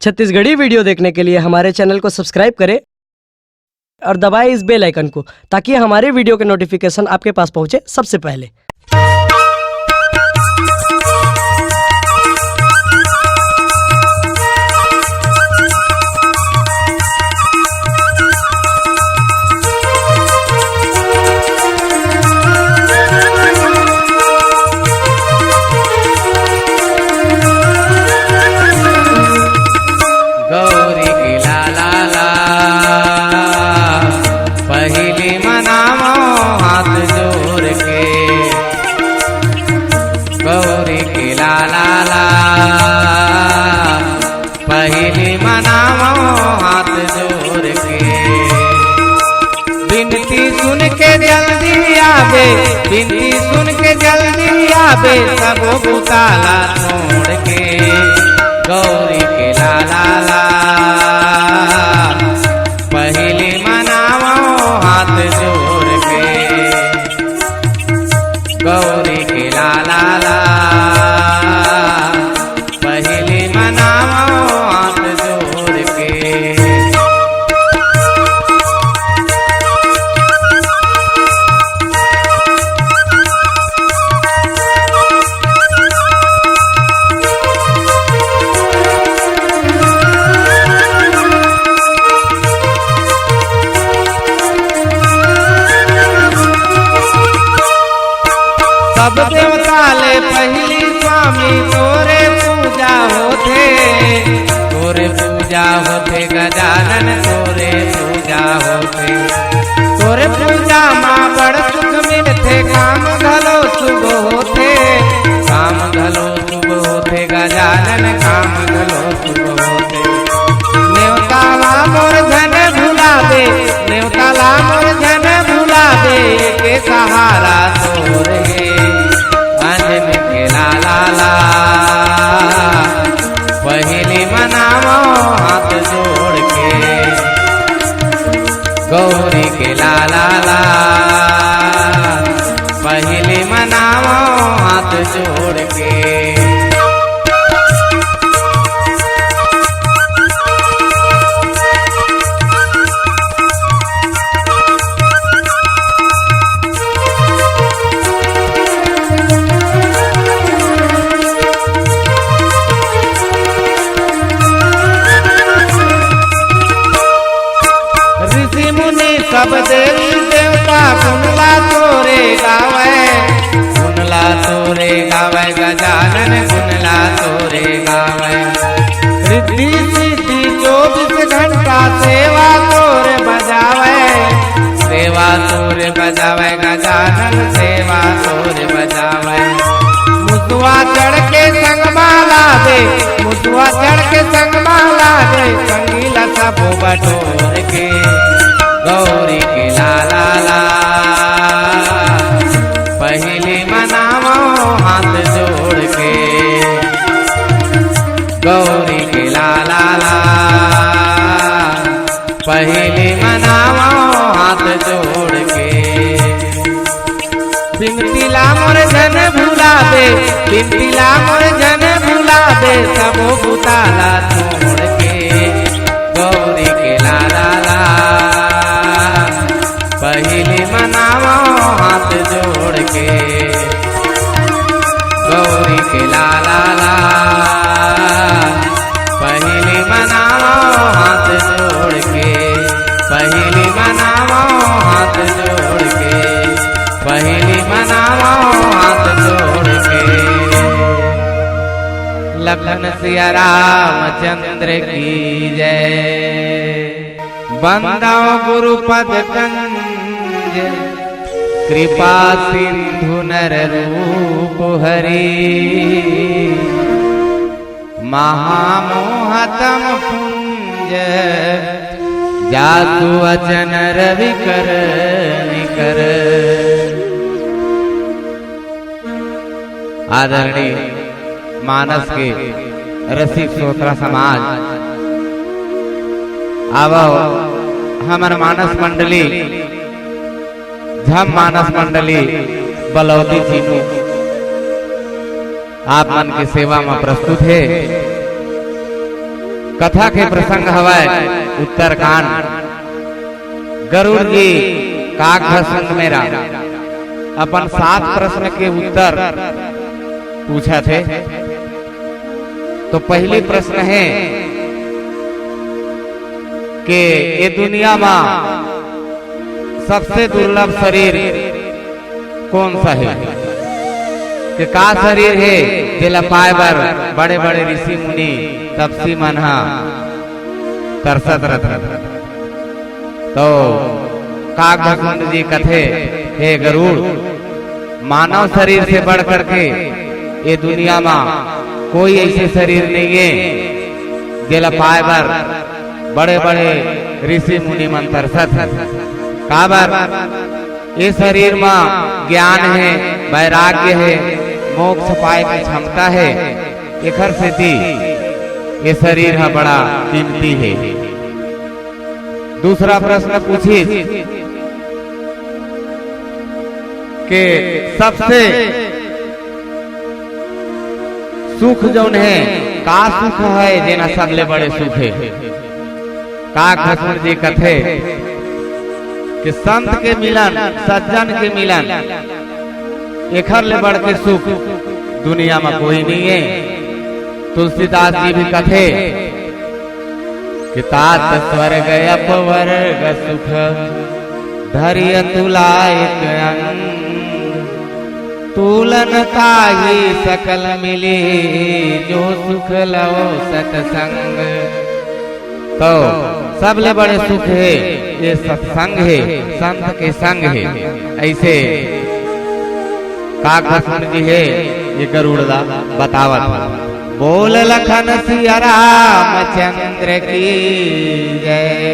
Chhattisgarhi video देखने के लिए हमारे चैनल को सब्सक्राइब करें और दबाएं इस बेल आइकन को, ताकि हमारे वीडियो के नोटिफिकेशन आपके पास पहुंचे सबसे पहले। गौरी की लाला ला पहली मनामो हाथ जोड़ के। गौरी की लाला ला पहली मनामो हाथ जोड़ के। बिनती सुन के जल्दी आवे, बिनती सुन के जल्दी आवे, सब बुताला छोड़ के। गौरी के लाला ला पहली मनावो हाथ जोड़ के। गौरी के लाला ला पहली मनावो हाथ जोड़ के। सब देवता ले पहली स्वामी तोरे पूजा होते, तोरे पूजा होते गजानन तोरे पूजा होते। तोरे पूजा माँ बड़ सुख मिलते, काम घलो शुभ होते, काम घलो शुभ होते गजानन काम घलो शुभ होते। नेवताला मोर धन भुला दे, नेवताला मोर धन भुला दे, के सहारा तोरे अंजन के लाला ला पहली मनावो हाथ जोड़ के। गौरी के लाला ला पहली मनावो हाथ जोड़ के। ऋषि मुनि सब देवी देवता गुनला तोरे गावे, गुनला तोरे गावे गजानन गुनला तोरे गावे। रिद्धि सिद्धि 24 घंटा सेवा तोरे बजावे, सेवा तोरे बजावे गजानन सेवा तोरे बजावे। मुसवा चढ़ के संग माला दे, मुसवा चढ़ के संग माला दे, संगीला सब बटोर के। गौरी के लाला ला पहली मनावो हाथ जोड़ के। गौरी के लाला ला पहली मनावो हाथ जोड़ के। बिनतीला मोर जन भुला दे, बिनतीला मोर जन भुला दे, सब बुताला छोड़ के। गौरी के लाला ला पहली मनावो हाथ जोड़ के। गौरी के लाला ला पहली मनावो हाथ जोड़ के। पहली मनावो हाथ जोड़ के, पहली मनावो हाथ जोड़ के। लखन सिया रामचंद्र की जय। बंदो गुरुपद कंज कृपा सिंधु नर रूप हरि। महामोहतम पुंज जातु अचन रवि कर निकर। आदरणीय मानस के रसिक श्रोता समाज, आवो हमर मानस मंडली झम मानस मंडली बलौदी चीनू आप मन की सेवा में प्रस्तुत है। कथा के प्रसंग हवाय उत्तरकांड। गरुड़ जी काक भस्म मेरा अपन 7 प्रश्न के उत्तर पूछा थे। तो पहली प्रश्न है कि ये दुनिया में सबसे दुर्लभ शरीर कौन सा है? कि का शरीर है जिला पाए बर बड़े बड़े ऋषि मुनि तपसी मनहा तरसत रहत। तो काक भस्म जी कथे, हे गरुड़, मानव शरीर से बढ़ करके ये दुनिया में कोई ऐसे शरीर नहीं है जिला पाए बर बड़े बड़े ऋषि मुनि मन तरसत। काबर ये शरीर में ज्ञान है, वैराग्य है, मोक्ष पाए की क्षमता है। एकर सेती ये शरीर है बड़ा कीमती है। दूसरा प्रश्न पूछी कि सबसे सुख जौन है, का सुख है जेना सबले बड़े सुख है? काक भस्म जी कथे कि संत के मिलन, सज्जन के मिलन, एखर ले बढ़ के सुख दुनिया में कोई नहीं है। तुलसीदास जी भी कथे कि तात स्वर्ग अपवर्ग सुख धैर्य तुलायक अंग, तुलन ताहि सकल मिले जो सुख लो सतसंग। तो सबले बड़े सुख है ये सत्संग है, संत के संग है। ऐसे काक भस्म जी है ये गरुड़दा बतावत। बोल लखन सिया रामचंद्र की जय।